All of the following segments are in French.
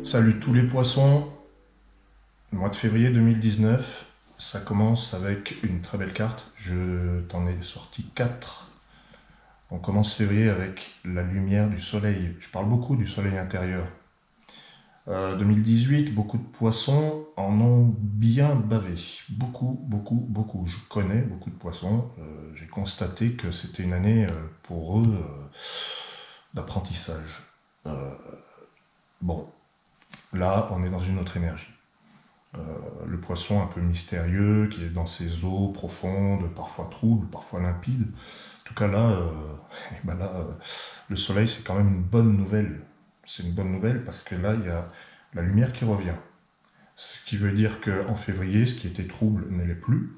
Salut tous les poissons, mois de février 2019, ça commence avec une très belle carte, je t'en ai sorti 4. On commence février avec la lumière du soleil, je parle beaucoup du soleil intérieur. 2018, beaucoup de poissons en ont bien bavé, beaucoup. Je connais beaucoup de poissons, j'ai constaté que c'était une année pour eux d'apprentissage. Euh, bon, là on est dans une autre énergie. Le poisson un peu mystérieux, qui est dans ses eaux profondes, parfois troubles, parfois limpides. En tout cas là, le soleil c'est quand même une bonne nouvelle. C'est une bonne nouvelle parce que là, il y a la lumière qui revient. Ce qui veut dire qu'en février, ce qui était trouble ne l'est plus.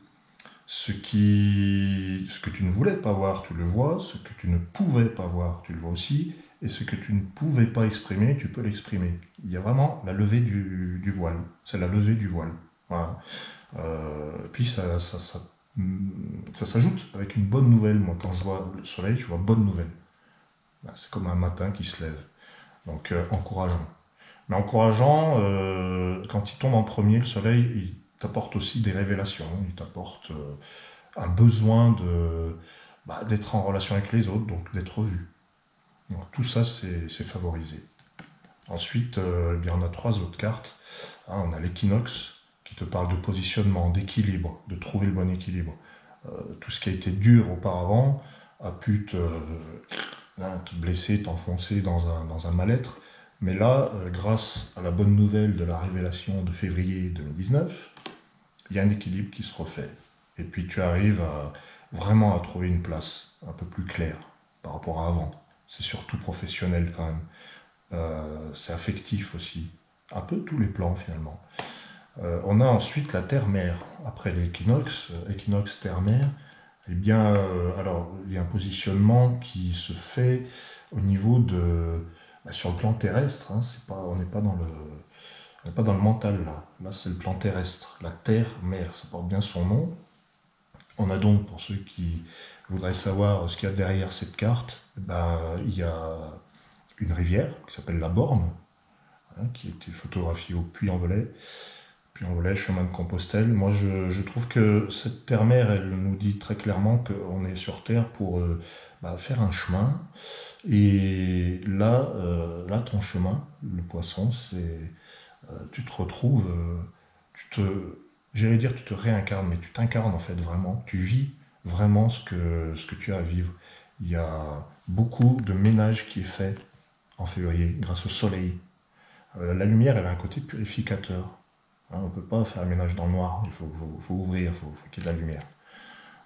Ce que tu ne voulais pas voir, tu le vois. Ce que tu ne pouvais pas voir, tu le vois aussi. Et ce que tu ne pouvais pas exprimer, tu peux l'exprimer. Il y a vraiment la levée du voile. C'est la levée du voile. Voilà. Puis ça s'ajoute avec une bonne nouvelle. Moi, quand je vois le soleil, je vois bonne nouvelle. C'est comme un matin qui se lève. Donc, encourageant. Mais encourageant, quand il tombe en premier, le soleil, il t'apporte aussi des révélations. Il t'apporte un besoin d'être en relation avec les autres, donc d'être vu. Donc, tout ça, c'est favorisé. Ensuite, eh bien, on a 3 autres cartes. On a l'équinoxe qui te parle de positionnement, d'équilibre, de trouver le bon équilibre. Tout ce qui a été dur auparavant a pu te blesser, t'enfoncer dans un mal-être. Mais là, grâce à la bonne nouvelle de la révélation de février 2019, il y a un équilibre qui se refait. Et puis tu arrives vraiment à trouver une place un peu plus claire par rapport à avant. C'est surtout professionnel quand même. C'est affectif aussi. Un peu tous les plans finalement. On a ensuite la Terre-Mère. Après l'équinoxe, équinoxe Terre-Mère, eh bien, alors, il y a un positionnement qui se fait au niveau sur le plan terrestre. Hein, on n'est pas dans le mental là. Là, c'est le plan terrestre. La Terre-Mère, ça porte bien son nom. On a donc, pour ceux qui voudraient savoir ce qu'il y a derrière cette carte, il y a une rivière qui s'appelle la Borne, hein, qui a été photographiée au Puy-en-Velay. Puy-en-Velay, chemin de Compostelle. Moi, je trouve que cette terre-mère, elle nous dit très clairement qu'on est sur Terre pour faire un chemin. Et là, ton chemin, le poisson, tu te retrouves, j'allais dire, tu te réincarnes, mais tu t'incarnes en fait vraiment. Tu vis vraiment ce que tu as à vivre. Il y a beaucoup de ménage qui est fait en février grâce au soleil. La lumière, elle a un côté purificateur. Hein, on ne peut pas faire le ménage dans le noir, il faut ouvrir, il faut qu'il y ait de la lumière.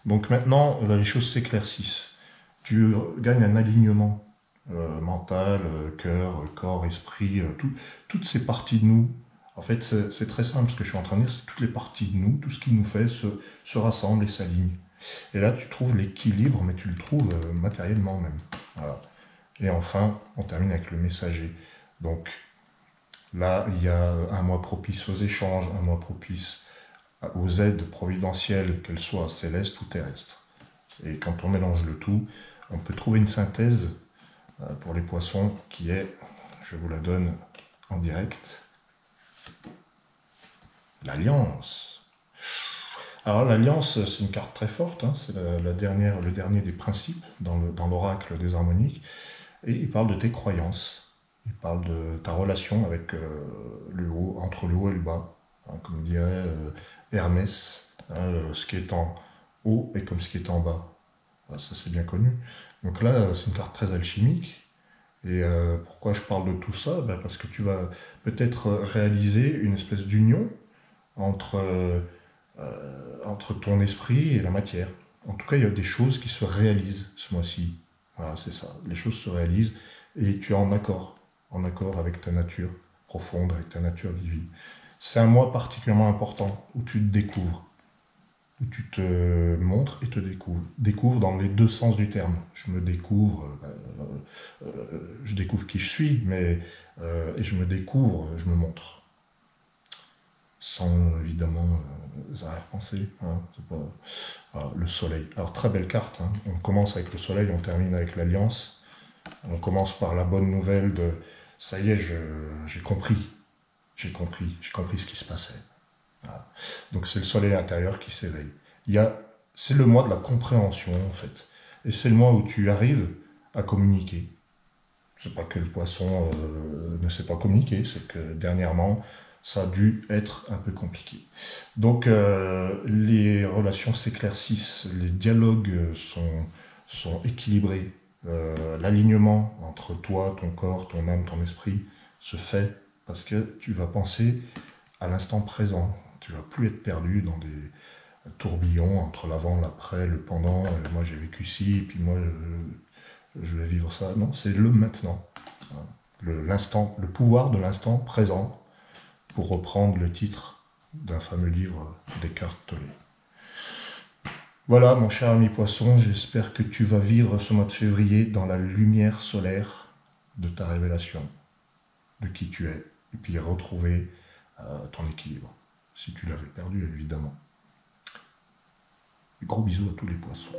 Donc maintenant, les choses s'éclaircissent. Tu gagnes un alignement mental, cœur, corps, esprit, toutes ces parties de nous. En fait, c'est très simple ce que je suis en train de dire, c'est toutes les parties de nous, tout ce qui nous fait se rassemble et s'aligne. Et là, tu trouves l'équilibre, mais tu le trouves matériellement même. Voilà. Et enfin, on termine avec le messager. Donc, là, il y a un mois propice aux échanges, un mois propice aux aides providentielles, qu'elles soient célestes ou terrestres. Et quand on mélange le tout, on peut trouver une synthèse pour les poissons qui est, je vous la donne en direct, l'Alliance. Alors l'Alliance, c'est une carte très forte, hein, c'est le dernier des principes dans l'oracle des harmoniques, et il parle de tes croyances. Il parle de ta relation avec le haut, entre le haut et le bas, hein, comme dirait Hermès, hein, ce qui est en haut est comme ce qui est en bas. Ça c'est bien connu. Donc là, c'est une carte très alchimique. Et pourquoi je parle de tout ça? Parce que tu vas peut-être réaliser une espèce d'union entre ton esprit et la matière. En tout cas, il y a des choses qui se réalisent ce mois-ci. Voilà, c'est ça. Les choses se réalisent et tu es en accord avec ta nature profonde, avec ta nature divine. C'est un mois particulièrement important où tu te découvres, où tu te montres et te découvres. Découvre dans les deux sens du terme. Je me découvre, je découvre qui je suis, et je me découvre, je me montre. Sans évidemment arrière-pensée. Hein, voilà, le soleil. Alors très belle carte. Hein. On commence avec le soleil, on termine avec l'alliance. On commence par la bonne nouvelle de ça y est, j'ai compris. j'ai compris ce qui se passait. Voilà. Donc c'est le soleil intérieur qui s'éveille. C'est le mois de la compréhension en fait. Et c'est le mois où tu arrives à communiquer. C'est pas que le poisson ne sait pas communiquer, c'est que dernièrement, ça a dû être un peu compliqué. Donc les relations s'éclaircissent, les dialogues sont équilibrés, l'alignement entre toi, ton corps, ton âme, ton esprit se fait parce que tu vas penser à l'instant présent. Tu vas plus être perdu dans des tourbillons entre l'avant, l'après, le pendant. Moi j'ai vécu ci, et puis moi je vais vivre ça. Non, c'est le maintenant. Le pouvoir de l'instant présent, pour reprendre le titre d'un fameux livre d'Eckhart Tolle. Voilà, mon cher ami poisson, j'espère que tu vas vivre ce mois de février dans la lumière solaire de ta révélation, de qui tu es, et puis retrouver ton équilibre, si tu l'avais perdu, évidemment. Gros bisous à tous les poissons.